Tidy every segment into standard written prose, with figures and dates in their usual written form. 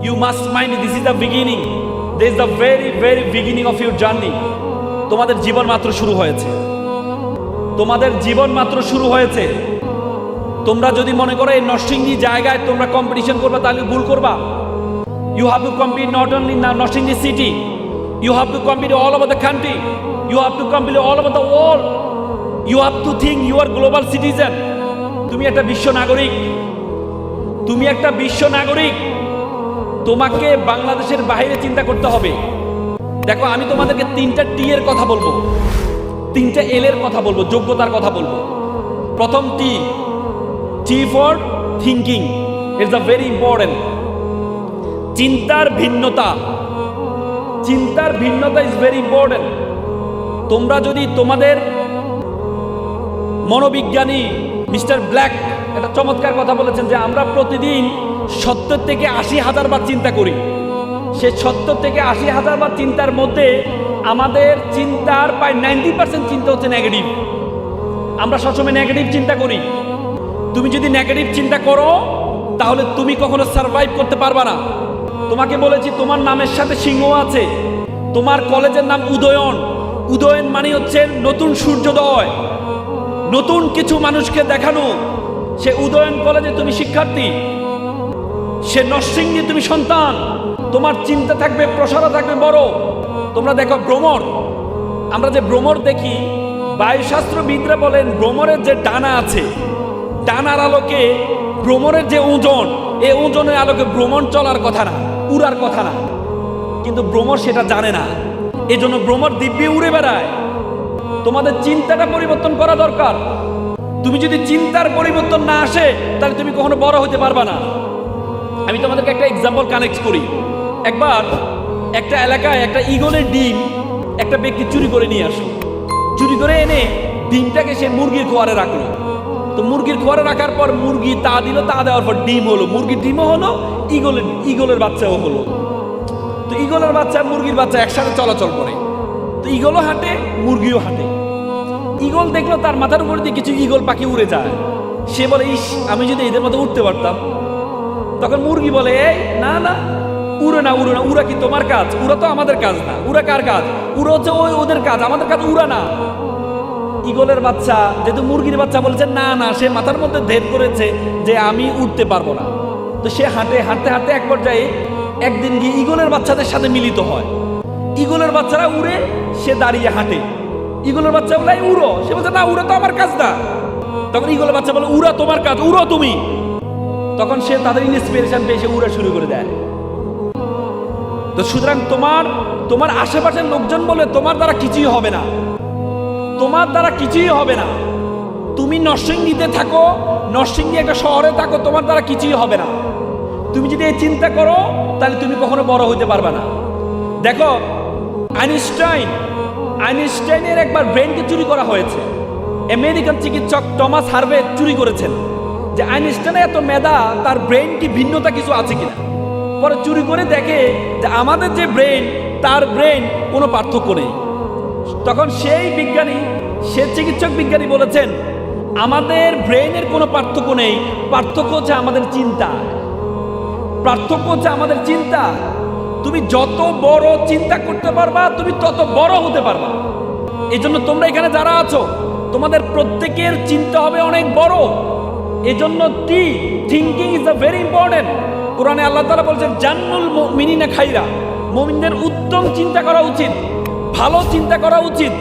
You must mind this is the beginning. This is the very very beginning of your journey. তোমাদের জীবন মাত্র শুরু হয়েছে। তোমাদের জীবন মাত্র শুরু হয়েছে। তোমরা যদি মনে করো এই নরসিংদী জায়গায় তোমরা কম্পিটিশন করবে তাহলে ভুল করবা। You have to compete not only in Norrsingi city. You have to compete all over the country. You have to compete all over the world. You have to think you are global citizen. তুমি একটা বিশ্ব নাগরিক। তুমি একটা বিশ্ব নাগরিক। তোমাকে বাংলাদেশের বাইরে চিন্তা করতে হবে। দেখো আমি তোমাদেরকে 3টা টি এর কথা বলবো, 3টা এল এর কথা বলবো, যোগ্যতার কথা বলবো। প্রথম T for thinking. It's a very important. চিন্তার ভিন্নতা, চিন্তার ভিন্নতা ইজ ভেরি ইম্পর্টেন্ট। তোমরা যদি তোমাদের মনোবিজ্ঞানী মিস্টার ব্ল্যাক একটা চমৎকার কথা বলেছেন যে আমরা প্রতিদিন 70 থেকে 80,000 বার চিন্তা করি। সে 70 থেকে 80,000 বার চিন্তার মধ্যে আমাদের চিন্তার প্রায় 90% চিন্তা হচ্ছে নেগেটিভ। আমরা সবসময় নেগেটিভ চিন্তা করি। তুমি যদি নেগেটিভ চিন্তা করো তাহলে তুমি কখনো সার্ভাইভ করতে পারবা না। তোমাকে বলেছি তোমার নামের সাথে সিংহ আছে। তোমার কলেজের নাম উদয়ন। উদয়ন মানে হচ্ছে নতুন সূর্যোদয়, নতুন কিছু মানুষকে দেখানো। সে উদয়ন কলেজে তুমি শিক্ষার্থী, সে নরসিংদী তুমি সন্তান। তোমার চিন্তা থাকবে, প্রসারতা থাকবে বড়। তোমরা দেখো ভ্রমর, আমরা যে ভ্রমর দেখি, বায়ুশাস্ত্রবিদরা বলেন ভ্রমরের যে ডানা আছে, ডানার আলোকে ভ্রমরের যে ওজন, এই ওজনের আলোকে ভ্রমণ চলার কথা না, উড়ার কথা না। কিন্তু ভ্রমর সেটা জানে না, এই জন্য ভ্রমর দিব্যি উড়ে বেড়ায়। তোমাদের চিন্তাটা পরিবর্তন করা দরকার। তুমি যদি চিন্তার পরিবর্তন না আসে তাহলে তুমি কখনো বড় হতে পারবা না। আমি তোমাদেরকে একটা এক্সাম্পল কানেক্ট করি। একবার একটা এলাকায় একটা ঈগলের ডিম একটা ব্যক্তি চুরি করে নিয়ে আসলো। চুরি করে এনে ডিমটাকে সে মুরগির খোয়ারে রাখলো। তো মুরগির খোয়ারে রাখার পর মুরগি তা দিল, তা দেওয়ার পর ডিম হলো, মুরগির ডিমও হলো, ঈগলের বাচ্চাও হলো। তো ঈগলের বাচ্চা মুরগির বাচ্চা একসাথে চলাচল করে। তো ঈগলও হাঁটে, মুরগিও হাঁটে। ঈগল দেখলো তার মাথার উপর দিয়ে কিছু ঈগল পাখি উড়ে যায়। সে বলে, ইস, আমি যদি এদের মতো উঠতে পারতাম। তখন মুরগি বলে, এই না না, উড়ে না, উড়ে না, উড়া কি তোমার কাজ? উড়া তো আমাদের কাজ না। উড়া কার কাজ? উড়া হচ্ছে ওদের কাজ, আমাদের কাজ উড়া না। ঈগলের বাচ্চা যেহেতু মুরগির বাচ্চা বলেছে না না, সে মাথার মধ্যে ধের করেছে যে আমি উঠতে পারবো না। তো সে হাঁটে, হাঁটতে হাঁটতে এক পর্যায়ে একদিন গিয়ে ঈগলের বাচ্চাদের সাথে মিলিত হয়। ঈগলের বাচ্চারা উড়ে, সে দাঁড়িয়ে হাঁটে। ঈগলের বাচ্চা বলে, উড়ো। সে বলছে না, উড়া তো আমার কাজ না। তখন ঈগলের বাচ্চা বলে, উড়া তোমার কাজ, উড়ো তুমি। তখন সে তাদের ইন্সপিরেশন পেয়ে সে উড়া শুরু করে দেয়। তো সুতরাং তোমার আশেপাশের লোকজন বলে তোমার দ্বারা কিছুই হবে না, তোমার দ্বারা কিছুই হবে না। তুমি নরসিংদীতে থাকো, নরসিংদী একটা শহরে থাকো, তোমার দ্বারা কিছুই হবে না। তুমি যদি এই চিন্তা করো তাহলে তুমি কখনো বড় হইতে পারবে না। দেখো আইনস্টাইনের একবার ব্রেনকে চুরি করা হয়েছে। আমেরিকান চিকিৎসক টমাস হার্ভে চুরি করেছেন যে আইনস্টাইনের এত মেধা, তার ব্রেন কি ভিন্নতা কিছু আছে কিনা। পরে চুরি করে দেখে যে আমাদের যে ব্রেন, তার ব্রেন কোনো পার্থক্য নেই। তখন সেই বিজ্ঞানী, সে চিকিৎসক বিজ্ঞানী বলেছেন আমাদের ব্রেনের কোনো পার্থক্য নেই, পার্থক্য হচ্ছে আমাদের চিন্তা। পার্থক্য হচ্ছে আমাদের চিন্তা। তুমি যত বড় চিন্তা করতে পারবা তুমি তত বড় হতে পারবা। এই জন্য তোমরা এখানে যারা আছো তোমাদের প্রত্যেকের চিন্তা হবে অনেক বড়। এই জন্য thinking is a very important. কোরআনে আল্লাহ তাআলা বলছেন জান্নুল মুমিনিনা খাইরা, মুমিনদের উত্তম চিন্তা করা উচিত, ভালো চিন্তা করা উচিত।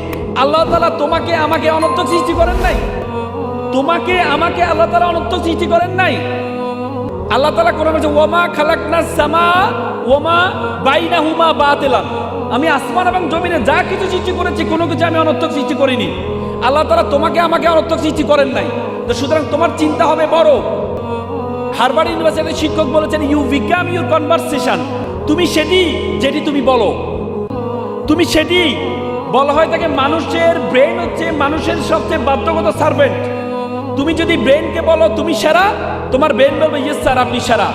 আল্লাহ তাআলা তোমাকে আমাকে অনর্থক সৃষ্টি করেন নাই। তোমাকে আমাকে আল্লাহ তাআলা অনর্থক সৃষ্টি করেন নাই। আল্লাহ তাআলা কোরআনে বলেছে ওয়ামা খালাকনাস সামা ওয়ামা বাইনাহুমা বাতিলান। আমি আসমান এবং জমিনে যা কিছু সৃষ্টি করেছি কোনো কিছু আমি অনর্থক সৃষ্টি করিনি। আল্লাহ তাআলা তোমাকে আমাকে অনর্থক সৃষ্টি করেন নাই। তো সুতরাং তোমার চিন্তা হবে বড়। হার্ভার্ড ইউনিভার্সিটির শিক্ষক বলেছেন ইউ বিকাম ইউর কনভারসেশন। তুমি সেটি যেটি তুমি বলো, তুমি সেটি বলা হয় তাকে। মানুষের ব্রেন হচ্ছে মানুষের সবচেয়ে বাধ্যগত সার্ভেন্ট। তুমি যদি ব্রেনকে বলো তুমি সেরা, তোমার ব্রেন বলবে ইয়েস স্যার আপনি সেরা।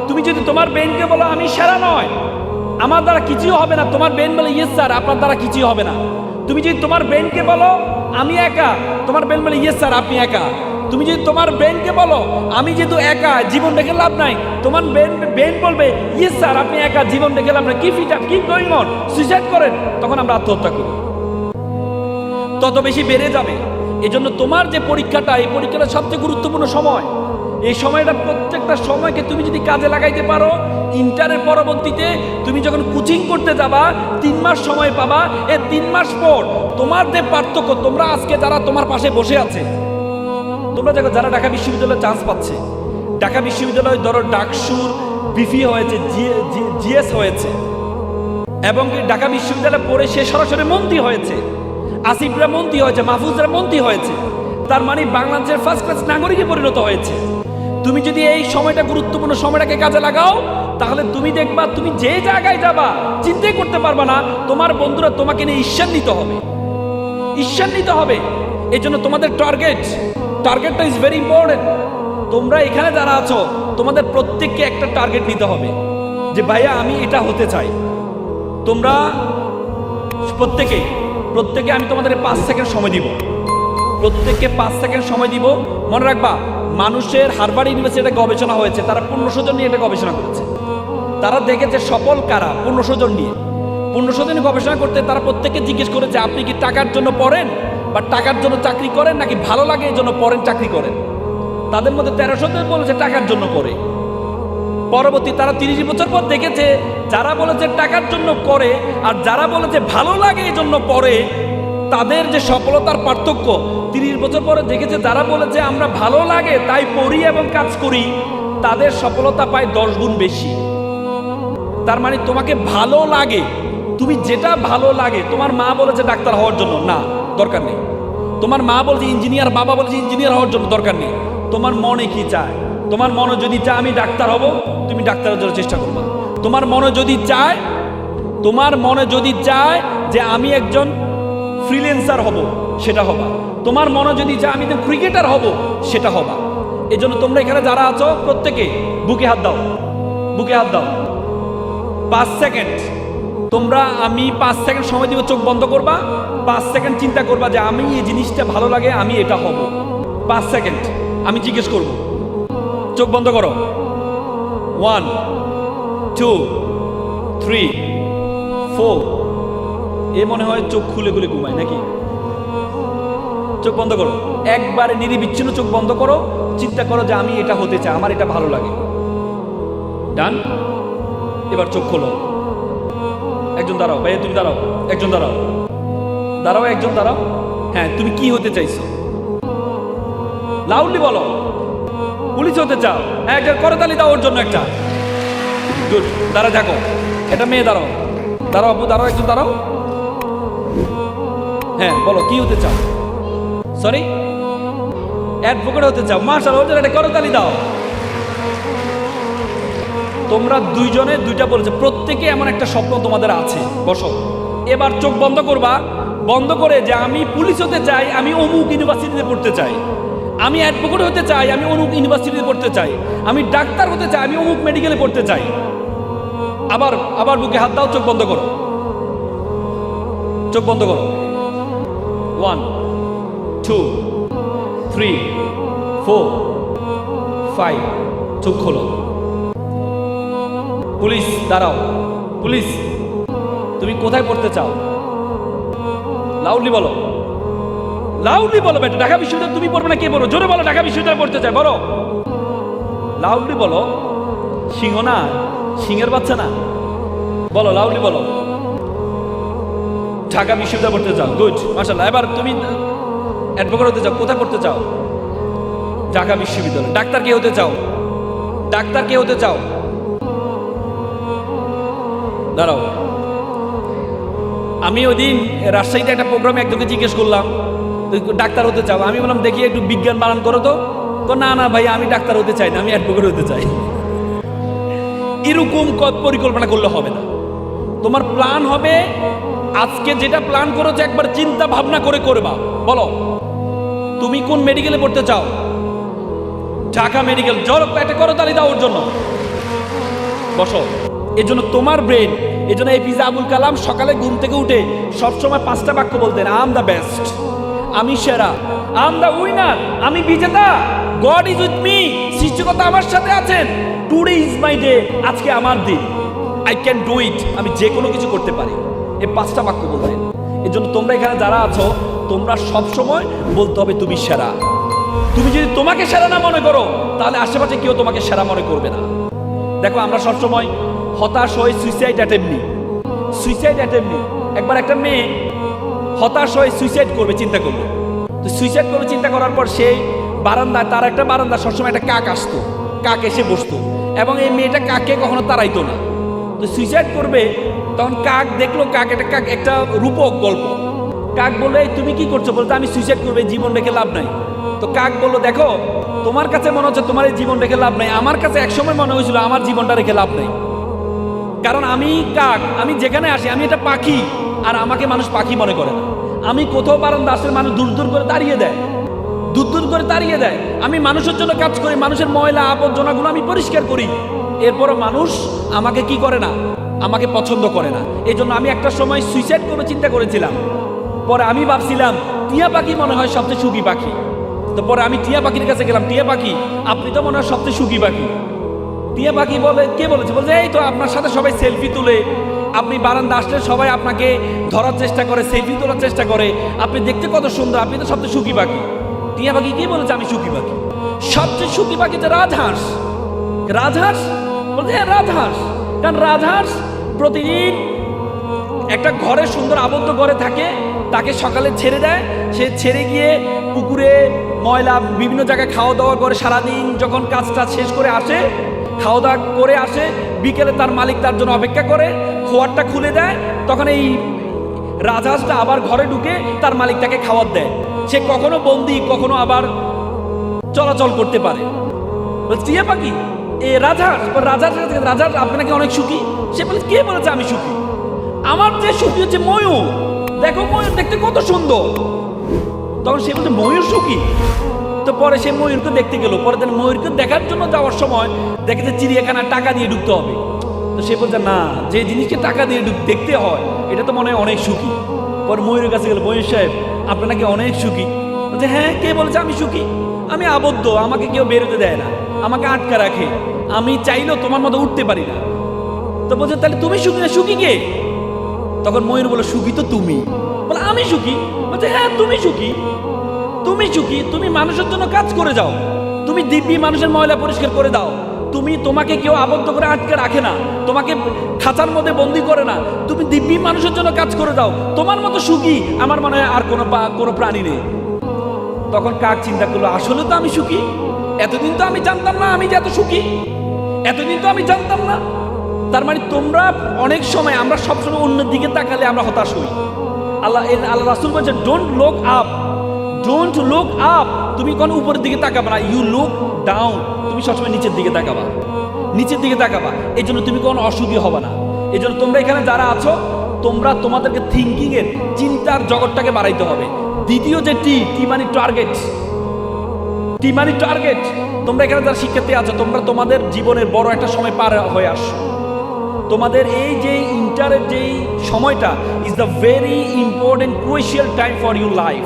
তুমি যদি তোমার ব্রেনকে বলো আমি সেরা নয়, আমার দ্বারা কিছুই হবে না, তোমার ব্রেন বলে ইয়েস স্যার আপনার দ্বারা কিছুই হবে না। তুমি যদি তোমার ব্রেনকে বলো আমি একা, তোমার ব্রেন বলে ইয়েস স্যার আপনি একা। তুমি যদি তোমার ব্রেনকে বলো আমি যেহেতু একা, জীবন রেখে লাভ নাই, তোমার ব্রেন বলবে ইয়েস স্যার আপনি একা, জীবন রেখে লাভ নাই, কি ফিট আপ, কি গোয়িং অন, সুইসাইড করেন, তখন আমরা আত্মহত্যা করি, তত বেশি বেড়ে যাবে। এজন্য তোমার যে পরীক্ষাটা, এই পরীক্ষাটা সবচেয়ে গুরুত্বপূর্ণ সময়। এই সময়টা, প্রত্যেকটা সময়কে তুমি যদি কাজে লাগাইতে পারো, ইন্টারের পরবর্তীতে তুমি যখন কোচিং করতে যাবা 3 মাস সময় পাবা। এই 3 মাস পর তোমার যে পার্থক্য, তোমরা আজকে যারা তোমার পাশে বসে আছে, তোমরা দেখো যারা ঢাকা বিশ্ববিদ্যালয়ে চান্স পাচ্ছে, ঢাকা বিশ্ববিদ্যালয় ধরো ডাকসুর বিফি হয়েছে, জিএস হয়েছে, এবং ঢাকা বিশ্ববিদ্যালয়ে পড়ে সে সরাসরি মন্ত্রী হয়েছে, আসিফরা মন্ত্রী হয়েছে, মাহফুজরা মন্ত্রী হয়েছে, তার মানে বাংলাদেশের ফার্স্ট ক্লাস নাগরিকে পরিণত হয়েছে। তুমি যদি এই সময়টা, গুরুত্বপূর্ণ সময়টাকে কাজে লাগাও, তাহলে তুমি দেখবা তুমি যে জায়গায় যাবা চিন্তাই করতে পারবা না, তোমার বন্ধুরা তোমাকে নিয়ে ঈর্ষান্বিত হবে, ঈর্ষান্বিত হবে। এই জন্য তোমাদের টার্গেটটা ইজ ভেরি ইম্পর্টেন্ট। তোমরা এখানে যারা আছো, তোমাদের প্রত্যেককে একটা টার্গেট নিতে হবে যে ভাইয়া আমি এটা হতে চাই। তোমরা প্রত্যেকে আমি তোমাদের 5 সেকেন্ড সময় দিব, প্রত্যেককে 5 সেকেন্ড সময় দিব। মনে রাখবা, মানুষের হার্ভার্ড ইউনিভার্সিটিতে গবেষণা হয়েছে, তারা 1500 জন নিয়ে এটা গবেষণা করেছে। তারা দেখেছে সফল কারা, 1500 জন নিয়ে 1500 জন গবেষণা করতে তারা প্রত্যেককে জিজ্ঞেস করেছে আপনি কি টাকার জন্য পড়েন বা টাকার জন্য চাকরি করেন, নাকি ভালো লাগে এই জন্য পড়েন, চাকরি করেন। তাদের মধ্যে 1300 জন বলেছে টাকার জন্য করে। পরবর্তী তারা 30 বছর পর দেখেছে যারা বলেছে টাকার জন্য করে আর যারা বলেছে ভালো লাগে এই জন্য পড়ে, তাদের যে সফলতার পার্থক্য 30 বছর পরে দেখেছে যারা বলেছে আমরা ভালো লাগে তাই পড়ি এবং কাজ করি, তাদের সফলতা পায় 10 গুণ বেশি। তার মানে তোমাকে ভালো লাগে, তুমি যেটা ভালো লাগে। তোমার মা বলেছে ডাক্তার হওয়ার জন্য, না দরকার নেই। তোমার মা বলেছে ইঞ্জিনিয়ার, বাবা বলেছে ইঞ্জিনিয়ার হওয়ার জন্য, দরকার নেই। তোমার মনে কি চায়? তোমার মনে যদি চায় আমি ডাক্তার হব, তুমি ডাক্তারের জন্য চেষ্টা করবা। তোমার মনে যদি চায় যে আমি একজন ফ্রিল্যান্সার হব, সেটা হবা। তোমার মনে যদি চায় আমি একজন ক্রিকেটার হব, সেটা হবা। এই জন্য তোমরা এখানে যারা আছো প্রত্যেকে বুকে হাত দাও, বুকে হাত দাও। 5 সেকেন্ড তোমরা, আমি 5 সেকেন্ড সময় দিব, চোখ বন্ধ করবা। 5 সেকেন্ড চিন্তা করবা যে আমি এই জিনিসটা ভালো লাগে, আমি এটা হব। 5 সেকেন্ড আমি জিজ্ঞেস করব, চোখ বন্ধ করো। 1 2 3 4। এ মনে হয় চোখ খুলে খুলে ঘুমায় নাকি? চোখ বন্ধ করো, একবারে নিরিবিচ্ছিন্ন চোখ বন্ধ করো, চিন্তা করো যে আমি এটা হতে চাই, আমার এটা ভালো লাগে। ডান। এবার চোখ খোলো। একজন দাঁড়াও, ভাইয়া তুমি দাঁড়াও, একজন দাঁড়াও, একজন দাঁড়াও। হ্যাঁ, তুমি কি হতে চাইছো? লাউডলি বলো। পুলিশ হতে চাও? হ্যাঁ, একটা করতালি দাও ওর জন্য একটা। গুড, দাঁড়া থাকো। এটা মেয়ে, দাঁড়াও, আপু দাঁড়াও, একজন দাঁড়াও। হ্যাঁ বলো, কি হতে চাও? সরি, অ্যাডভোকেট হতে চাও? মাশাআল্লাহ, ওর জন্য একটা করতালি দাও। তোমরা দুইজনে দুইটা বলেছে, প্রত্যেকে এমন একটা স্বপ্ন তোমাদের আছে। বসো, এবার চোখ বন্ধ করবা, বন্ধ করে যে আমি পুলিশ হতে চাই, আমি অমুক ইউনিভার্সিটিতে পড়তে চাই, আমি অ্যাডভোকেট হতে চাই, আমি অমুক ইউনিভার্সিটিতে পড়তে চাই, আমি ডাক্তার হতে চাই, আমি অমুক মেডিকেলে পড়তে চাই। আবার বুকে হাত দাও, চোখ বন্ধ করো, চোখ বন্ধ করো। 1 2 3 4 5। চোখ খোলো। পুলিশ দাঁড়াও। পুলিশ, তুমি কোথায় পড়তে চাও? লাউডলি বলো, লাউডলি বলো। বেটা, ঢাকা বিশ্ববিদ্যালয় তুমি পড়বে না, কে বলো? জোরে বলো, ঢাকা বিশ্ববিদ্যালয় পড়তে চাই, বলো, লাউডলি বলো। সিংহ না, সিংহের বাচ্চা না, বলো, লাউডলি বলো। ঢাকা বিশ্ববিদ্যালয় পড়তে চাও, গুড, মাশাআল্লাহ। এবার তুমি অ্যাডভোকেট হতে চাও, কোথায় পড়তে চাও? ঢাকা বিশ্ববিদ্যালয়। ডাক্তার কে হতে চাও? ডাক্তার কে হতে চাও? দাঁড়াও। আমি ওই দিন রাজশাহীতে একটা প্রোগ্রামে একজনকে জিজ্ঞেস করলাম ডাক্তার হতে চাও? আমি বললাম দেখি একটু বিজ্ঞান বানান করো তো। না না ভাই, আমি ডাক্তার হতে চাই না, আমি অ্যাডভোকেট হতে চাই। এরকম পরিকল্পনা করলে হবে না। তোমার প্ল্যান হবে, আজকে যেটা প্ল্যান করেছো একবার চিন্তা ভাবনা করে করবা। বলো, তুমি কোন মেডিকেলে পড়তে চাও? ঢাকা মেডিকেল। জোর একটা করতালি দাও ওর জন্য। বসো। এজন্য তোমার ব্রেন, এজন্য এপিজে আবুল কালাম সকালে ঘুম থেকে উঠে সবসময় 5টা বাক্য বলতেন, আই এম দ্য বেস্ট, আমি সেরা, আই এম দ্য উইনার, আমি বিজেতা, গড ইজ উইথ মি, সৃষ্টিকর্তা আমার সাথে আছেন, টুডে ইজ মাই ডে, আজকে আমার দিন, আই ক্যান ডু ইট, আমি যে কোনো কিছু করতে পারি। এই 5টা বাক্য বলবেন। এর জন্য তোমরা এখানে যারা আছো, তোমরা সব সময় বলতে হবে তুমি সেরা। তুমি যদি তোমাকে সেরা না মনে করো, তাহলে আশেপাশে কেউ তোমাকে সেরা মনে করবে না। দেখো, আমরা সবসময় হতাশ হয়ে সুইসাইড অ্যাটেম্প নিই, সুইসাইড অ্যাটেম্প নিই। একবার একটা মেয়ে হতাশ হয়ে সুইসাইড করবে চিন্তা করবে, তো সুইসাইড করবে চিন্তা করার পর সেই বারান্দায়, তার একটা বারান্দা সবসময় একটা কাক আসতো, কাক এসে বসতো, এবং এই মেয়েটা কাককে কখনো তাড়াইতো না। তো সুইসাইড করবে, তখন কাক দেখলো, কাক একটা রূপক গল্প। কাক বললো, এই তুমি কি করছো? বলতো আমি সুইসাইড করবে, জীবন রেখে লাভ নাই। তো কাক বললো, দেখো তোমার কাছে মনে হচ্ছে তোমার এই জীবন রেখে লাভ নাই, আমার কাছে একসময় মনে হয়েছিল আমার জীবনটা রেখে লাভ নাই। কারণ আমি কাক, আমি যেখানে আসি আমি একটা পাখি, আর আমাকে মানুষ পাখি মনে করে না। আমি কোথাও বারান্দা আসলে মানুষ দূর দূর করে দাঁড়িয়ে দেয়, দূর দূর করে দাঁড়িয়ে দেয়। আমি মানুষের জন্য কাজ করি, মানুষের ময়লা আবর্জনাগুলো আমি পরিষ্কার করি, এরপরও মানুষ আমাকে কি করে না, আমাকে পছন্দ করে না। এই জন্য আমি একটা সময় সুইসাইড করে চিন্তা করেছিলাম। পরে আমি ভাবছিলাম টিয়া পাখি মনে হয় সবচেয়ে সুখী পাখি। তো পরে আমি টিয়া পাখির কাছে গেলাম, টিয়া পাখি আপনি তো মনে হয় সবচেয়ে সুখী পাখি। টিয়া পাখি বলে, কে বলেছে? বলছে এই তো আপনার সাথে সবাই সেলফি তুলে, আপনি বারান্দা আসলে সবাই আপনাকে ধরার চেষ্টা করে, সেলফি তোলার চেষ্টা করে, আপনি দেখতে কত সুন্দর, আপনি তো সবচেয়ে সুখী পাখি। টিয়া পাখি কে বলেছে আমি সুখী পাখি? সবচেয়ে সুখী পাখি যে রাজহাঁস। রাজহাঁস বলছে হ্যাঁ রাজহাঁস, কারণ রাজহাঁস প্রতিদিন একটা ঘরে, সুন্দর আবদ্ধ ঘরে থাকে, তাকে সকালে ছেড়ে দেয়, সে ছেড়ে গিয়ে পুকুরে ময়লা বিভিন্ন জায়গায় খাওয়া দাওয়া করে, সারাদিন যখন কাজটা শেষ করে আসে, খাওয়া দাওয়া করে আসে, বিকেলে তার মালিক তার জন্য অপেক্ষা করে, খোয়ারটা খুলে দেয়, তখন এই রাজহাঁসটা আবার ঘরে ঢুকে তার মালিক তাকে খাওয়ার দেয়। সে কখনো বন্দি, কখনো আবার চলাচল করতে পারে। টিয়া পাখি এ রাজহাঁস, রাজহাঁস আপনাকে অনেক সুখী। সে বলে, কে বলেছে আমি সুখী? আমার যে সুখী হচ্ছে ময়ূর, দেখো ময়ূর দেখতে কত সুন্দর। তখন সে বলছে ময়ূর সুখী। তো পরে সে ময়ূরকে দেখতে গেল, পরে ময়ূরকে দেখার জন্য যাওয়ার সময় দেখে যে চিড়িয়াখানা টাকা দিয়ে ঢুকতে হবে। তো সে বলছে না, যে জিনিসকে টাকা দিয়ে দেখতে হয় এটা তো মনে হয় অনেক সুখী। পরে ময়ূরের কাছে গেল, ময়ূর সাহেব আপনি নাকি অনেক সুখী। বলছে হ্যাঁ, কে বলেছে আমি সুখী? আমি আবদ্ধ, আমাকে কেউ বেরোতে দেয় না, আমাকে আটকা রাখে, আমি চাইলেও তোমার মতো উঠতে পারি না। তো বলছে তাহলে তুমি সুখী না, সুখী কে? তখন ময়ূর বলে, সুখী তো তুমি। বলে আমি সুখী? বলছে হ্যাঁ তুমি সুখী, তুমি সুখী। তুমি মানুষের জন্য কাজ করে যাও, তুমি দিব্যি মানুষের ময়লা পরিষ্কার করে দাও, তোমাকে কেউ আবদ্ধ করে আটকে রাখে না, তোমাকে খাঁচার মধ্যে বন্দি করে না, তুমি দিব্যি মানুষের জন্য কাজ করে দাও, তোমার মতো সুখী আমার মনে হয় আর কোনো প্রাণী নেই। তখন কাক চিন্তা করলো, আসলে তো আমি সুখী, এতদিন তো আমি জানতাম না আমি যে এত সুখী, এতদিন তো আমি জানতাম না। তার মানে তোমরা অনেক সময়, আমরা সবসময় অন্যের দিকে তাকালে আমরা হতাশ হই। আল্লাহ রাসূল বলছে don't look up, don't look up, তুমি কোন উপরের দিকে তাকাবা না, ইউ লুক ডাউন, তুমি সবসময় নিচের দিকে তাকাবা, নিচের দিকে তাকাবা। এই জন্য তুমি কোনো অসুখী হবে না। এই জন্য তোমরা এখানে যারা আছো, তোমাদেরকে থিঙ্কিং এর, চিন্তার জগৎটাকে বাড়াইতে হবে। দ্বিতীয় যে টি মানে টার্গেট, টি মানে টার্গেট। তোমরা এখানে যারা শিক্ষার্থী আছো, তোমরা তোমাদের জীবনের বড় একটা সময় পার হয়ে আসছো। তোমাদের এই যে ইন্টারের যেই সময়টা is the very important crucial time for your life.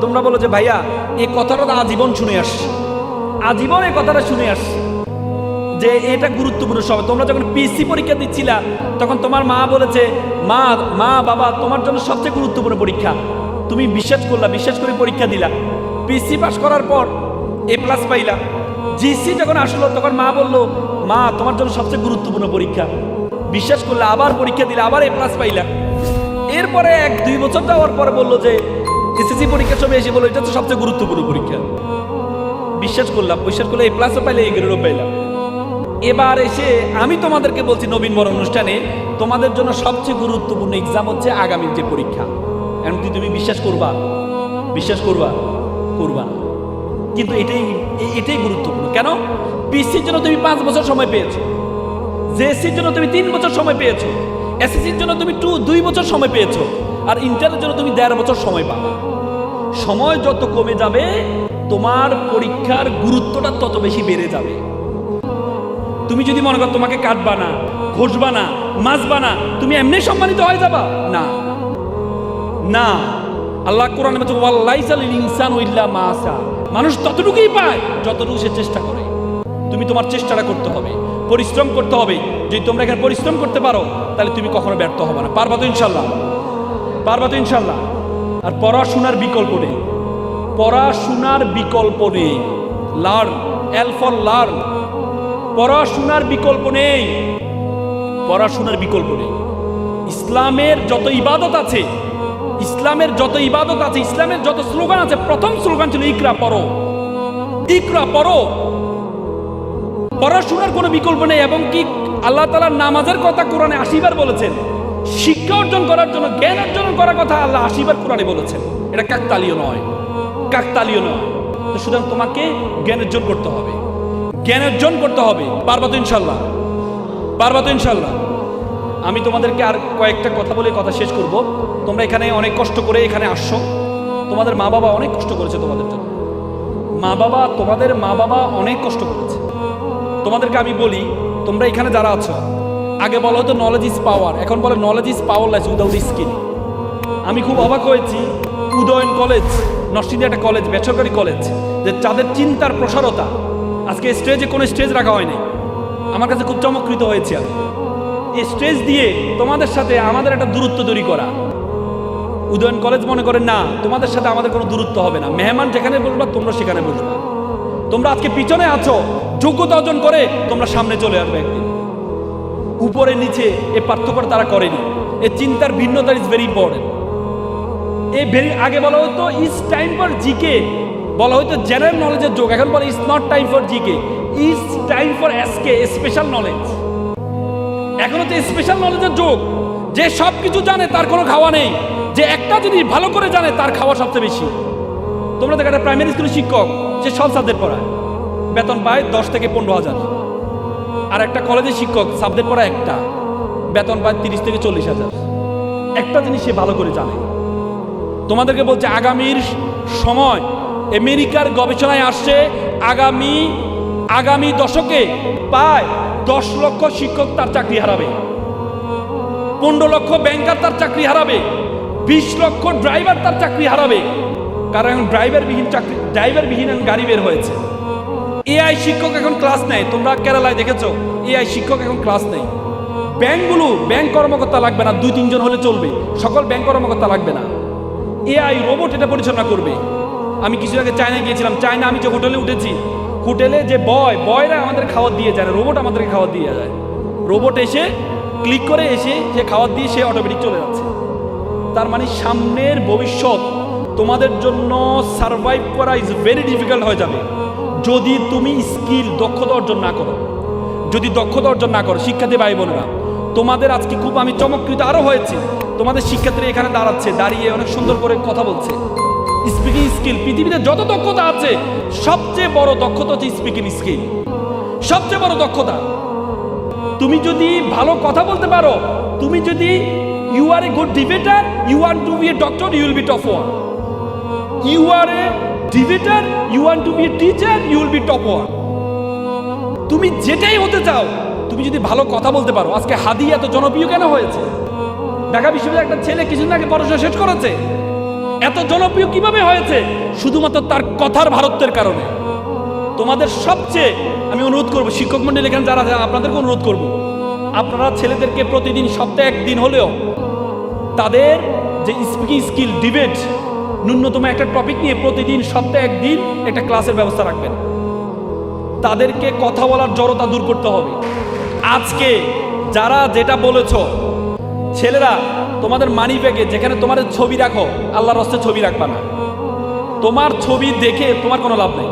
তোমরা বলো যে ভাইয়া এই কথাটা তো আজীবন শুনে আসছি, আজীবন এই কথাটা শুনে আসছি যে এটা গুরুত্বপূর্ণ সময়। তোমরা যখন পিএসসি পরীক্ষা দিচ্ছিলা, তখন তোমার মা বলেছে, মা বাবা তোমার জন্য সবচেয়ে গুরুত্বপূর্ণ পরীক্ষা, তুমি বিশ্বাস করলা, বিশ্বাস করে পরীক্ষা দিলা, পিএসসি পাস করার পর A+ পাইলা। জিসি যখন আসলো তখন মা বললো, মা তোমার জন্য সবচেয়ে গুরুত্বপূর্ণ পরীক্ষা, বিশ্বাস করলে আবার পরীক্ষা দিলে, আবার A+ পাইলা। এরপরে 1-2 বছর যাওয়ার পরে বললো যে এসএসসি পরীক্ষার সময় এসে বললো এটা তো সবচেয়ে গুরুত্বপূর্ণ পরীক্ষা, বিশ্বাস করলাম, বিশ্বাস করলে A+ পাইলে, A গ্রেডও পাইলাম। এবার এসে আমি তোমাদেরকে বলছি নবীন বরণ অনুষ্ঠানে, তোমাদের জন্য সবচেয়ে গুরুত্বপূর্ণ এক্সাম হচ্ছে আগামীর যে পরীক্ষা। এখন তুমি বিশ্বাস করবা, বিশ্বাস করবা না, কিন্তু এটাই গুরুত্বপূর্ণ। কেন? পিএসসির জন্য তুমি 5 বছর সময় পেয়েছো, জেএসসির জন্য তুমি 3 বছর সময় পেয়েছো, এসএসসির জন্য তুমি 2 বছর সময় পেয়েছো, আর ইন্টারের জন্য তুমি 1.5 বছর সময় পাবা। সময় যত কমে যাবে তোমার পরীক্ষার গুরুত্বটা তত বেশি বেড়ে যাবে। তুমি যদি মনে করো তোমাকে কাটবা না, ঘষবা না, মাজবা না, তুমি এমনি সম্মানিত হয়ে যাবা, না না, আল্লাহ কোরআনে বলছে ওয়াল্লাইসা লিল ইনসানু ইল্লা মা সা, মানুষ ততটুকুই পায় যতটুকু সে চেষ্টা করে। তুমি তোমার চেষ্টাটা করতে হবে, পরিশ্রম করতে হবে। যদি তোমরা এখানে পরিশ্রম করতে পারো তাহলে তুমি কখনো ব্যর্থ হবে না। পারবা তো ইনশাল্লাহ? পারবা তো ইনশাল্লাহ? আর পড়াশোনার বিকল্প নেই, পড়াশোনার বিকল্প নেই। Learn, L for learn. পড়াশোনার বিকল্প নেই, পড়াশোনার বিকল্প নেই। ইসলামের যত ইবাদত আছে, ইসলামের যত ইবাদত আছে, ইসলামের যত স্লোগান আছে, প্রথম স্লোগান ছিল ইকরা, পড়ো, ইকরা, পড়ো। পড়াশোনার কোনো বিকল্প নেই। এবং কি আল্লাহ তাআলা নামাজের কথা কোরআনে 80 বার বলেছেন। শিক্ষা অর্জন করার জন্য, জ্ঞান অর্জন করার কথা আল্লাহ 80 বার কোরআনে বলেছেন। এটা কাকতালীয় নয়, কাকতালীয় নয়। তো সুতরাং তোমাকে জ্ঞান অর্জন করতে হবে, জ্ঞান অর্জন করতে হবে। পারবা তো ইনশাল্লাহ? পারবা তো ইনশাল্লাহ? আমি তোমাদেরকে আর কয়েকটা কথা বলে কথা শেষ করব। তোমরা এখানে অনেক কষ্ট করে এখানে আসছো, তোমাদের মা বাবা অনেক কষ্ট করেছে তোমাদের জন্য। তোমাদের মা বাবা অনেক কষ্ট করেছে। তোমাদেরকে আমি বলি, তোমরা এখানে যারা আছো, আগে বলা হতো নলেজ ইজ পাওয়ার, এখন বলে knowledge is powerless without skill. আমি খুব অবাক হয়েছি, উদয়ন কলেজ, নরসিংদী একটা কলেজ, বেসরকারি কলেজ, যে যাদের চিন্তার প্রসারতা, আজকে স্টেজে কোনো স্টেজ রাখা হয়নি। আমার কাছে খুব চমৎকৃত হয়েছে। আমি এই স্টেজ দিয়ে তোমাদের সাথে আমাদের একটা দূরত্ব তৈরি করা। উদয়ন কলেজ মনে করে না, তোমাদের সাথে আমাদের কোনো দূরত্ব হবে না। মেহমান যেখানে বসবা তোমরা সেখানে বসবা। তোমরা আজকে পিছনে আছো, যোগ্যতা অর্জন করে তোমরা সামনে চলে আসবে একদিন। উপরে নিচে এই পার্থক্য তারা করেনি। এই চিন্তার ভিন্নতা ইজ ভেরি ইম্পর্টেন্ট। আগে বলা হতো ইজ টাইম ফর জিকে, বলা হতো জেনারেল নলেজের যোগ, এখন বলে is not time for GK, is time for SK, special knowledge. এখন হচ্ছে স্পেশাল নলেজের যোগ। যে সব কিছু জানে তার কোনো খাওয়া নেই, যে একটা যদি ভালো করে জানে তার খাওয়া সবচেয়ে বেশি। তোমরা দেখো একটা প্রাইমারি স্কুলের শিক্ষক, সে সব সাবজেক্ট পড়ায়, বেতন পায় 10 থেকে 15,000। আর একটা কলেজের শিক্ষক সাবজেক্ট পড়ায় একটা, বেতন পায় 30 থেকে 40,000। একটা জিনিস সে ভালো করে জানে। তোমাদেরকে বলছে আগামীর সময়, আমেরিকার গবেষণায় আসছে, আগামী দশকে প্রায় 10 লক্ষ শিক্ষক তার চাকরি হারাবে, 15 লক্ষ ব্যাংকার তার চাকরি হারাবে, 20 লক্ষ ড্রাইভার তার চাকরি হারাবে। কারণ ড্রাইভারবিহীন গাড়ি বের হয়েছে। এআই শিক্ষক এখন ক্লাস নেয়, তোমরা কেরালায় দেখেছো এআই শিক্ষক এখন ক্লাস নেই। ব্যাংক কর্মকর্তা লাগবে না, 2-3 জন হলে চলবে, সকল ব্যাংক কর্মকর্তা লাগবে না। এআই রোবট এটা পরিচালনা করবে। আমি কিছু আগে চায়নায় গিয়েছিলাম, চায়না আমি যে হোটেলে উঠেছি, হোটেলে যে বয়রা আমাদের খাবার দিয়ে যায় না, রোবট আমাদেরকে খাবার দিয়ে যায়। রোবট এসে ক্লিক করে এসে সে খাবার দিয়ে সে অটোমেটিক চলে যাচ্ছে। তার মানে সামনের ভবিষ্যৎ তোমাদের জন্য সারভাইভ করা ইজ ভেরি ডিফিকাল্ট হয়ে যাবে যদি তুমি স্কিল, দক্ষতা অর্জন না করো। যদি দক্ষতা অর্জন না করো, শিক্ষার্থী ভাই বোনেরা, তোমাদের আজকে খুব আমি চমৎকৃত আরো হয়েছে। তোমাদের শিক্ষার্থীরা এখানে দাঁড়িয়ে অনেক সুন্দর করে কথা বলছে। স্পিকিং স্কিল, পৃথিবীতে যত দক্ষতা আছে সবচেয়ে বড় দক্ষতা হচ্ছে স্পিকিং স্কিল, সবচেয়ে বড় দক্ষতা। তুমি যদি ভালো কথা বলতে পারো, তুমি যদি you are a good debater, you want to be a doctor, you will be top one. You are a debater, you want to be a teacher, you will be top one. তুমি যেটাই হতে চাও, তুমি যদি ভালো কথা বলতে পারো। আজকে হাদি এত জনপ্রিয় কেন হয়েছে? ঢাকা বিশ্ববিদ্যালয়ের একটা ছেলে কিছুদিন আগে পড়াশোনা শেষ করেছে। এত জনপ্রিয় কিভাবে হয়েছে? শুধুমাত্র তার কথার ভারত্বের কারণে। তোমাদের সবচেয়ে আমি অনুরোধ করবো, শিক্ষক মন্ডলী এখানে যারা আছে আপনাদেরকে অনুরোধ করবো, আপনারা ছেলেদেরকে প্রতিদিন সপ্তাহে 1 দিন হলেও তাদের যে স্পিকিং স্কিল, ডিবেট, ন্যূনতম একটা টপিক নিয়ে প্রতিদিন সপ্তাহে 1 দিন একটা ক্লাসের ব্যবস্থা রাখবেন। তাদেরকে কথা বলার জড়তা দূর করতে হবে। আজকে যারা যেটা বলেছ, ছেলেরা তোমাদের মানি ব্যাগে যেখানে তোমাদের ছবি রাখো, আল্লাহর রাস্তে ছবি রাখবা না। তোমার ছবি দেখে তোমার কোনো লাভ নেই।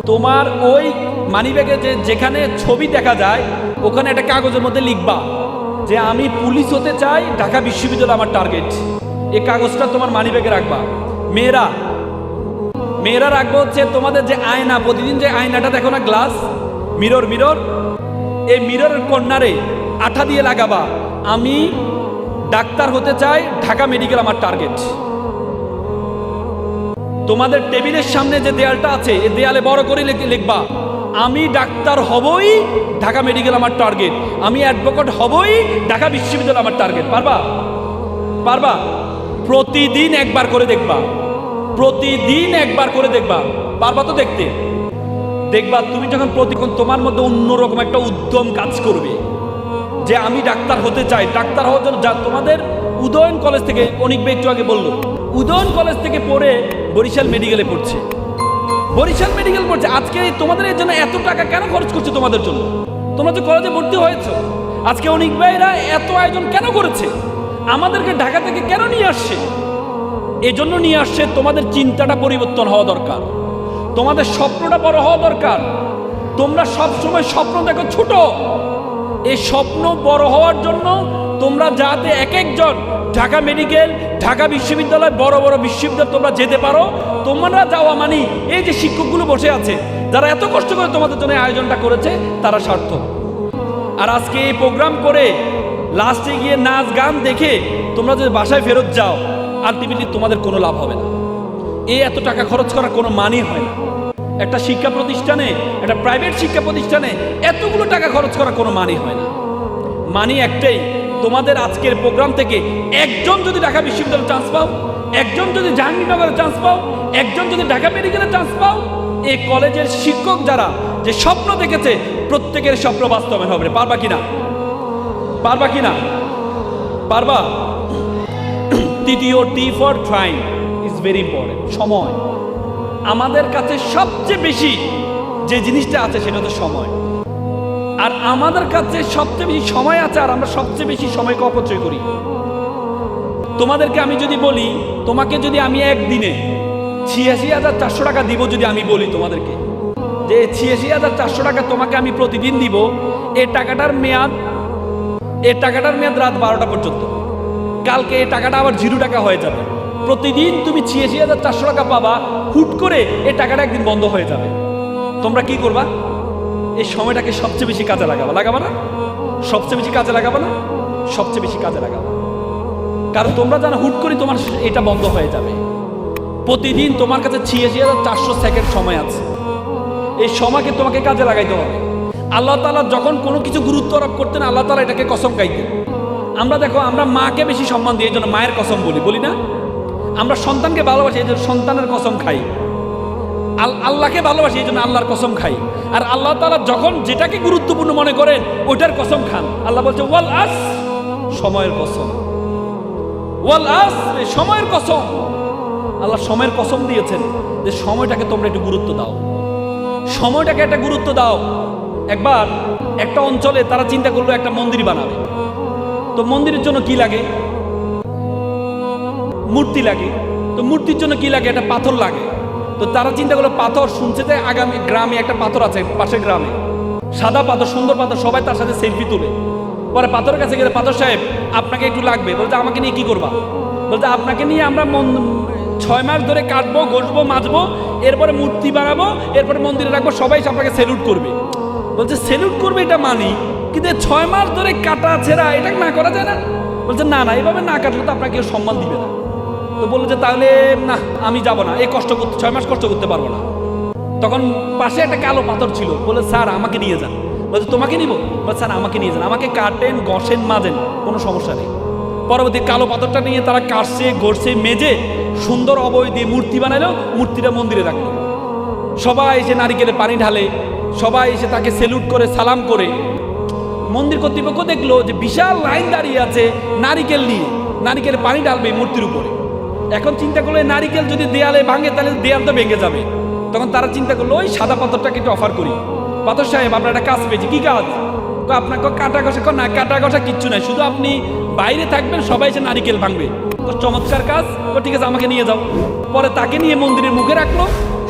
তোমার ওই মানি ব্যাগে যেখানে ছবি দেখা যায়, ওখানে একটা কাগজের মধ্যে লিখবা যে আমি পুলিশ হতে চাই, ঢাকা বিশ্ববিদ্যালয় আমার টার্গেট। এই কাগজটা তোমার মানি ব্যাগে রাখবা। মেয়েরা রাখবো হচ্ছে তোমাদের যে আয়না, প্রতিদিন যে আয়নাটা দেখো না, গ্লাস, মিরর, এই মিররের কর্নারে আঠা দিয়ে লাগাবা আমি ডাক্তার হতে চাই, ঢাকা মেডিকেল আমার টার্গেট। তোমাদের টেবিলের সামনে যে দেয়ালটা আছে, এই দেয়ালে বড় করে লিখবা আমি ডাক্তার হবই, ঢাকা মেডিকেল আমার টার্গেট। আমি অ্যাডভোকেট হবই, ঢাকা বিশ্ববিদ্যালয় আমার টার্গেট। পারবা? প্রতিদিন একবার করে দেখবা, প্রতিদিন একবার করে দেখবা, পারবা তো দেখতে? দেখবা তুমি যখন প্রতিক্ষণ তোমার মধ্যে অন্যরকম একটা উদ্যম কাজ করবে যে আমি ডাক্তার হতে চাই। ডাক্তার হওয়ার জন্য যা তোমাদের উদয়ন কলেজ থেকে, অনেক একটু আগে বললো, উদয়ন কলেজ থেকে পড়ে বরিশাল মেডিকেলে পড়ছে, বরিশাল মেডিকেল পড়ছে। আজকে তোমাদের এর জন্য এত টাকা কেন খরচ করছে? তোমাদের জন্য। তোমরা যে কলেজে ভর্তি হয়েছো, আজকে অনেক ভাইরা এত আয়োজন কেন করেছে? আমাদেরকে ঢাকা থেকে কেন নিয়ে আসছে? এজন্য নিয়ে আসছে তোমাদের চিন্তাটা পরিবর্তন হওয়া দরকার, তোমাদের স্বপ্নটা বড় হওয়া দরকার। তোমরা সব সময় স্বপ্ন দেখো ছোট, এই স্বপ্ন বড় হওয়ার জন্য তোমরা যাতে এক একজন ঢাকা মেডিকেল, ঢাকা বিশ্ববিদ্যালয়, বড় বড় বিশ্ববিদ্যালয় তোমরা যেতে পারো। তোমরা যাওয়া মানে এই যে শিক্ষকগুলো বসে আছে যারা এত কষ্ট করে তোমাদের জন্য আয়োজনটা করেছে তারা সার্থক। আর আজকে এই প্রোগ্রাম করে লাস্টে গিয়ে নাচ গান দেখে তোমরা যদি বাসায় ফেরত যাও, আলটিমেটলি তোমাদের কোনো লাভ হবে না। এই এত টাকা খরচ করার কোনো মানই হয় না। একটা শিক্ষা প্রতিষ্ঠানে, একটা প্রাইভেট শিক্ষা প্রতিষ্ঠানে এতগুলো টাকা খরচ করার কোনো মানই হয় না। মানি একটাই, তোমাদের আজকের প্রোগ্রাম থেকে একজন যদি ঢাকা বিশ্ববিদ্যালয়ে চান্স পাও, একজন যদি জাহাঙ্গীরনগরে চান্স পাও, একজন যদি ঢাকা মেডিকেলে চান্স পাও, এই কলেজের শিক্ষক যারা যে স্বপ্ন দেখেছে প্রত্যেকের স্বপ্ন বাস্তবায়ন হবে। পারবা কিনা? পারবা কিনা? পারবা? তৃতীয় T for trying is very important. সময় আমাদের কাছে সবচেয়ে বেশি যে জিনিসটা আছে সেটা হচ্ছে সময়। আর আমাদের কাছে সবচেয়ে বেশি সময় আছে, আর আমরা সবচেয়ে বেশি সময়কে অপচয় করি। তোমাদেরকে আমি যদি বলি, তোমাকে যদি আমি একদিনে ৮৬,৪০০ টাকা দিব, যদি আমি বলি তোমাদেরকে যে ৮৬,৪০০ টাকা তোমাকে আমি প্রতিদিন দিব, এই টাকাটার মেয়াদ রাত ১২টা পর্যন্ত। কালকে এই টাকাটা আবার 0 টাকা হয়ে যাবে। প্রতিদিন তুমি ৮৬,৪০০ টাকা পাবা, হুট করে এই টাকাটা একদিন বন্ধ হয়ে যাবে। তোমরা কি করবা? এই সময়টাকে সবচেয়ে বেশি কাজে লাগাবা না? সবচেয়ে বেশি কাজে লাগাবা না? সবচেয়ে বেশি কাজে লাগাবা। কারণ তোমরা জানো হুট করে তোমার এটা বন্ধ হয়ে যাবে। প্রতিদিন তোমার কাছে ৮৬,৪০০ সেকেন্ড সময় আছে, এই সময়কে তোমাকে কাজে লাগাইতে হবে। আল্লাহ তাআলা যখন কোনো কিছু গুরুত্ব আরোপ করতেন, আল্লাহ তাআলা এটাকে কসম খাইতেন। আমরা দেখো, আমরা মাকে বেশি সম্মান দিই, এই জন্য মায়ের কসম বলি না? আমরা সন্তানকে ভালোবাসি, এই জন্য সন্তানের কসম খাই। আল্লাহকে ভালোবাসি, এই জন্য আল্লাহর কসম খাই। আর আল্লাহ তাআলা যখন যেটাকে গুরুত্বপূর্ণ মনে করেন ওইটার কসম খান। আল্লাহ বলছে ওয়াল আস, সময়ের কসম। ওয়াল আস, সময়ের কসম। আল্লাহ সময়ের কসম দিয়েছেন যে সময়টাকে তোমরা একটু গুরুত্ব দাও, সময়টাকে একটা গুরুত্ব দাও। একবার একটা অঞ্চলে তারা চিন্তা করলো একটা মন্দির বানাবে। তো মন্দিরের জন্য কি লাগে? মূর্তি লাগে। তো মূর্তির জন্য কি লাগে? একটা পাথর লাগে। তো তারা চিন্তা করলো পাথর, শুনছে যে আগামী গ্রামে একটা পাথর আছে, পাশের গ্রামে সাদা পাথর, সুন্দর পাথর, সবাই তার সাথে সেলফি তুলে। পরে পাথরের কাছে গেলে, পাথর সাহেব আপনাকে একটু লাগবে। বলতে আমাকে নিয়ে কি করবা? বলতে আপনাকে নিয়ে আমরা 6 মাস ধরে কাটবো, ঘষবো, মাজবো, এরপরে মূর্তি বানাবো, এরপরে মন্দিরে রাখবো, সবাই আপনাকে স্যালুট করবে। বলছে স্যালুট করবে এটা মানি, কিন্তু 6 মাস ধরে কাটা ছেঁড়া এটা না করা যায় না? বলছে না না, এভাবে না কাটলে তো আপনাকে কেউ সম্মান দিবে না। তো বললো যে তাহলে না, আমি যাব না, এই কষ্ট করতে 6 মাস কষ্ট করতে পারবো না। তখন পাশে একটা কালো পাথর ছিল, বলে স্যার আমাকে নিয়ে যান। বলছে তোমাকে নিব? বলছে স্যার আমাকে নিয়ে যান, আমাকে কাটেন, ঘষেন, মাজেন, কোনো সমস্যা নেই। পরবর্তী কালো পাথরটা নিয়ে তারা কাটছে, ঘষছে, মেজে সুন্দর অবয় দিয়ে মূর্তি বানালো। মূর্তিটা মন্দিরে রাখলো। সবাই এসে নারিকেলে পানি ঢালে, সবাই এসে তাকে সেলুট করে, সালাম করে। মন্দির কর্তৃপক্ষ দেখলো যে বিশাল লাইন দাঁড়িয়ে আছে নারিকেল নিয়ে, নারিকেলে পানি ঢালবে মূর্তির উপরে। এখন চিন্তা করলো নারিকেল যদি দেয়ালে ভাঙে তাহলে দেয়াল তো ভেঙে যাবে। তখন তারা চিন্তা করলো ওই সাদা পাথরটাকে একটু অফার করি। পাথর সাহেব আপনার একটা কাজ পেয়েছি। কি কাজ? আপনাকে কাটা ঘষা? না, কাটা ঘষা কিচ্ছু নাই, শুধু আপনি বাইরে থাকবেন, সবাই এসে নারিকেল ভাঙবে। তো চমৎকার কাজ, তো ঠিক আছে আমাকে নিয়ে যাও। পরে তাকে নিয়ে মন্দিরের মুখে রাখলো,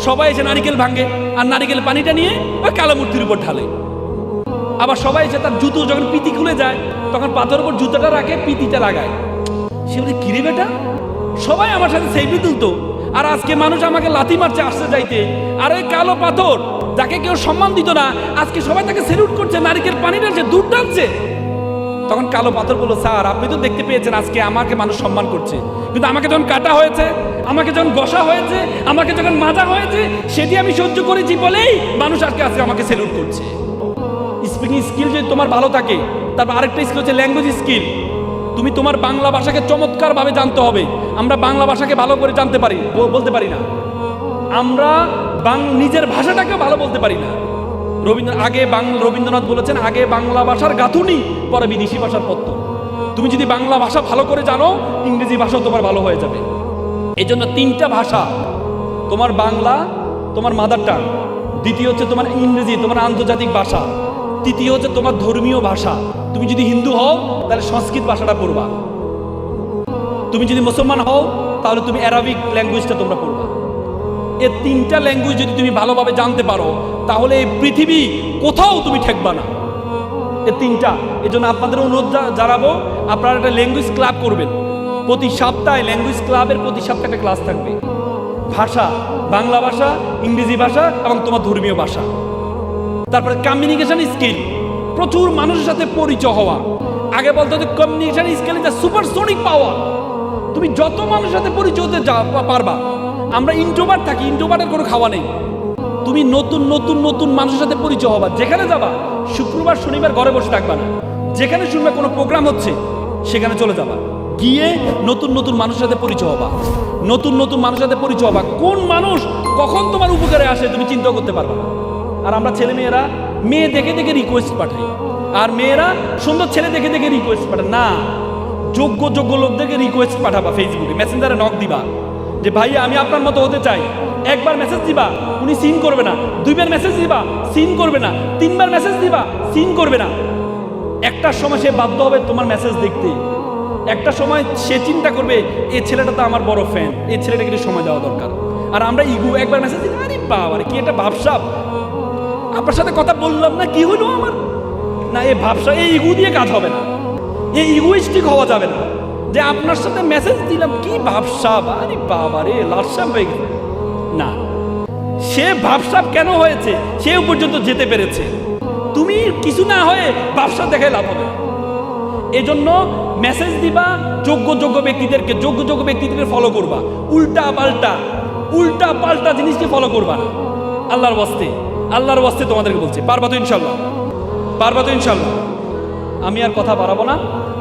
সবাই এসে নারিকেল ভাঙে, আর নারিকেল পানিটা নিয়ে ওই কালো মূর্তির উপর ঢালে। আবার সবাই এসে তার জুতো যখন পিতি খুলে যায়, তখন পাথরের উপর জুতোটা রাখে, পিতিটা লাগায়। সে বলে কিরে বেটা, সবাই আমার সাথে সেলফি তুলতো, আর আজকে মানুষ আমাকে লাথি মারছে আসতে যাইতে। আর ওই কালো পাথর যাকে কেউ সম্মান দিত না, আজকে সবাই তাকে সেলুট করছে, নারিকেল পানি ঢালছে, দুধ ঢালছে। তখন কালো পাথর বলল স্যার আপনি তো দেখতে পেয়েছেন আজকে আমাকে মানুষ সম্মান করছে, কিন্তু আমাকে যখন কাটা হয়েছে, আমাকে যখন ঘষা হয়েছে, আমাকে যখন মাজা হয়েছে, সেটি আমি সহ্য করেছি বলেই মানুষ আজকে আমাকে সেলুট করছে। স্পিকিং স্কিল যদি তোমার ভালো থাকে, তারপর আরেকটা স্কিল হচ্ছে ল্যাঙ্গুয়েজ স্কিল। তুমি তোমার বাংলা ভাষাকে চমৎকারভাবে জানতে হবে। আমরা বাংলা ভাষাকে ভালো করে জানতে পারি, বলতে পারি না। আমরা নিজের ভাষাটাকে ভালো বলতে পারি না। রবীন্দ্রনাথ বলেছেন, আগে বাংলা ভাষার গাঁথুনি, পরে বিদেশি ভাষার পত্তন। তুমি যদি বাংলা ভাষা ভালো করে জানো, ইংরেজি ভাষাও তোমার ভালো হয়ে যাবে। এই জন্য 3টা ভাষা, তোমার বাংলা, তোমার মাদার টাং, দ্বিতীয় হচ্ছে তোমার ইংরেজি, তোমার আন্তর্জাতিক ভাষা, তৃতীয় হচ্ছে তোমার ধর্মীয় ভাষা। তুমি যদি হিন্দু হও তাহলে সংস্কৃত ভাষাটা পড়বা, তুমি যদি মুসলমান হও তাহলে তুমি অ্যারাবিক ল্যাঙ্গুয়েজটা তোমরা পড়বা। এই 3টা ল্যাঙ্গুয়েজ যদি তুমি ভালোভাবে জানতে পারো, তাহলে এই পৃথিবী কোথাও তুমি ঠেকবা না। এই 3টা, এই জন্য আপনাদের অনুরোধ জানাবো, আপনারা একটা ল্যাঙ্গুয়েজ ক্লাব করবেন। প্রতি সপ্তাহে ল্যাঙ্গুয়েজ ক্লাবের প্রতি সপ্তাহে একটা ক্লাস থাকবে। ভাষা, বাংলা ভাষা, ইংরেজি ভাষা এবং তোমার ধর্মীয় ভাষা। তারপরে কমিউনিকেশন স্কিল, প্রচুর মানুষের সাথে পরিচয় হওয়া। আগে বলতো যে communication skill is a supersonic power. তুমি যত মানুষের সাথে পরিচয় হতে পারবা। আমরা ইন্ট্রোভার্ট থাকি, ইন্ট্রোভার্টের কোনো খাওয়া নেই। তুমি নতুন নতুন নতুন মানুষের সাথে পরিচয় হবা। যেখানে যাবা, শুক্রবার শনিবার ঘরে বসে থাকবা না। যেখানে শুনবে কোনো প্রোগ্রাম হচ্ছে, সেখানে চলে যাবা, গিয়ে নতুন নতুন মানুষের সাথে পরিচয় হবা। নতুন নতুন মানুষের সাথে পরিচয় হবা। কোন মানুষ কখন তোমার উপকারে আসে তুমি চিন্তা করতে পারবা না। আর আমরা ছেলে মেয়েরা মেয়ে দেখে দেখে রিকোয়েস্ট পাঠাই, আর মেয়েরা সুন্দর ছেলে দেখে দেখে রিকোয়েস্ট পাঠায় না। যোগ্য যোগ্য লোকদেরকে রিকোয়েস্ট পাঠাবা, ফেসবুকে মেসেঞ্জারে নক দিবা যে ভাই আমি আপনার মতো হতে চাই। একবার মেসেজ দিবা, উনি সিন করবে না। 2বার মেসেজ দিবা, সিন করবে না। 3বার মেসেজ দিবা, সিন করবে না। একটা সময় সে বাধ্য হবে তোমার মেসেজ দেখতে। একটা সময় সে চিন্তা করবে এই ছেলেটা তো আমার বড় ফ্যান, এই ছেলেটাকে একটু সময় দেওয়া দরকার। আর আমরা ইগো, একবার মেসেজ দিই, আরে বাবা কি একটা ভাবসাব, আপনার সাথে কথা বললাম না, কি হলো আমার, না এই ভাবসা, এই ইগো দিয়ে কাজ হবে না। এই ইগোইস্টিক হওয়া যাবে না যে আপনার সাথে মেসেজ দিলাম, কি ভাবসাব, আরে বাবা রে লালসাব হয়ে গেল না। সে ভাবসাব কেন হয়েছে, সে পর্যন্ত যেতে পেরেছে। তুমি কিছু না হয়ে ভাবসাব দেখায় লাভ হবে। এজন্য মেসেজ দিবা যোগ্য যোগ্য ব্যক্তিদেরকে, যোগ্য যোগ্য ব্যক্তিদেরকে ফলো করবা। উল্টা পাল্টা জিনিসকে ফলো করবা না। আল্লাহর ওয়াস্তে তোমাদেরকে বলছি, পারবা তো ইনশাল্লাহ, পারবা তো ইনশাল্লাহ। আমি আর কথা বাড়াবো না।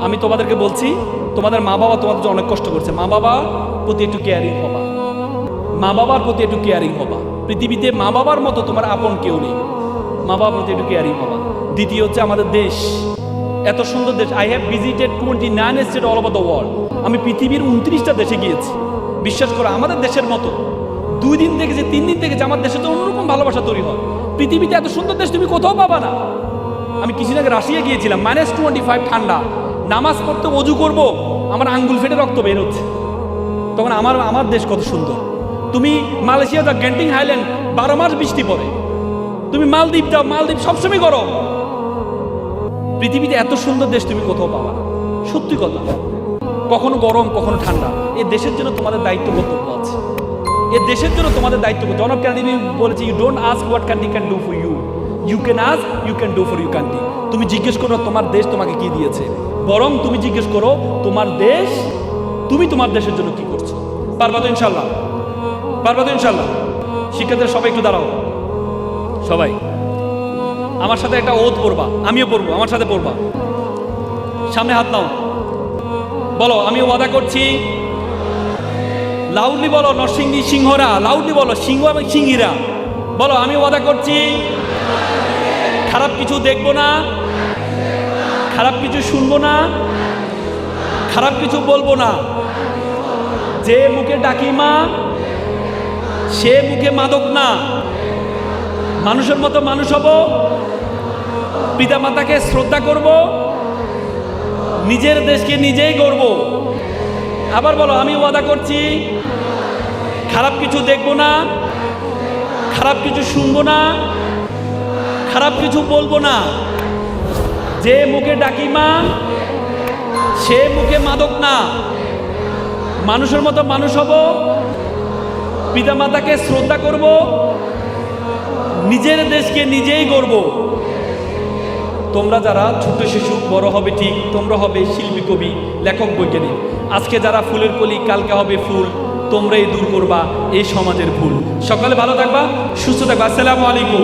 আমি তোমাদেরকে বলছি, তোমাদের মা বাবা তোমাদের জন্য অনেক কষ্ট করছে। মা বাবার প্রতি একটু কেয়ারিং হবা, মা বাবার প্রতি একটু কেয়ারিং হবা। পৃথিবীতে মা বাবার মতো তোমার আপন কেউ নেই। মা বাবার প্রতি একটু কেয়ারিং হবা। দ্বিতীয় হচ্ছে আমাদের দেশ, এত সুন্দর দেশ। I have visited 29 state all over the world. আমি পৃথিবীর 29টা দেশে গিয়েছি। বিশ্বাস করো, আমাদের দেশের মতো 2 দিন দেখেছি, 3 দিন দেখেছি, আমার দেশে তো অন্যরকম ভালোবাসা তৈরি হয়। পৃথিবীতে এত সুন্দর দেশ তুমি কোথাও পাবা না। আমি কিছুদিন আগে রাশিয়া গিয়েছিলাম, -25 ঠান্ডা। নামাজ পড়তে অজু করব, আমার আঙ্গুল ফেটে রক্ত বের হচ্ছে। তখন আমার দেশ কত সুন্দর। তুমি মালয়েশিয়া যাও, গেন্টিং হাইল্যান্ড, 12 মাস বৃষ্টি পড়ে। তুমি মালদ্বীপ যাও, মালদ্বীপ সবসময় গরম। পৃথিবীতে এত সুন্দর দেশ তুমি কোথাও পাবা না, সত্যি কথা। কখনো গরম, কখনো ঠান্ডা। এই দেশের জন্য তোমাদের দায়িত্ব কর্তব্য আছে। এই দেশের জন্য তোমাদের দায়িত্ব। জন অফ কেনেডি বলেছে, you don't ask what country can do for you, you can ask you can do for you country. তুমি জিজ্ঞেস করো তোমার দেশ তোমাকে কি দিয়েছে, বরং তুমি জিজ্ঞেস করো তোমার দেশ, তুমি তোমার দেশের জন্য কি করছো। পারবা তো ইনশাল্লাহ, পারবা তো ইনশাল্লাহ। শিক্ষার্থীরা সবাই একটু দাঁড়াও, সবাই আমার সাথে একটা ওত পড়বা, আমিও পড়বো, আমার সাথে পড়বা। সামনে হাত নাও, বলো আমি ওয়াদা করছি। লাউডলি বলো, নরসিংদী সিংহরা, লাউডলি বলো, সিংহ এবং সিংহীরা বলো, আমি ওয়াদা করছি খারাপ কিছু দেখবো না, খারাপ কিছু শুনবো না, খারাপ কিছু বলবো না। যে মুখে ডাকি মা, সে মুখে মাদক না। মানুষের মতো মানুষ হব, পিতা মাতাকে শ্রদ্ধা করব, নিজের দেশকে নিজেই গড়ব। আবার বলো, আমি ওয়াদা করছি খারাপ কিছু দেখবো না, খারাপ কিছু শুনবো না, খারাপ কিছু বলবো না। যে মুখে ডাকি মা, সে মুখে মাদক না। মানুষের মতো মানুষ হব, পিতা মাতাকে শ্রদ্ধা করব, নিজের দেশকে নিজেই গড়ব। তোমরা যারা ছোট শিশু, বড় হবে ঠিক, তোমরা হবে শিল্পী, কবি, লেখক, বৈজ্ঞানিক। আজকে যারা ফুলের কলি, কালকে হবে ফুল। তোমরাই দূর করবা এই সমাজের ভুল। সকালে ভালো থাকবা, সুস্থ থাকবা। আসসালামু আলাইকুম।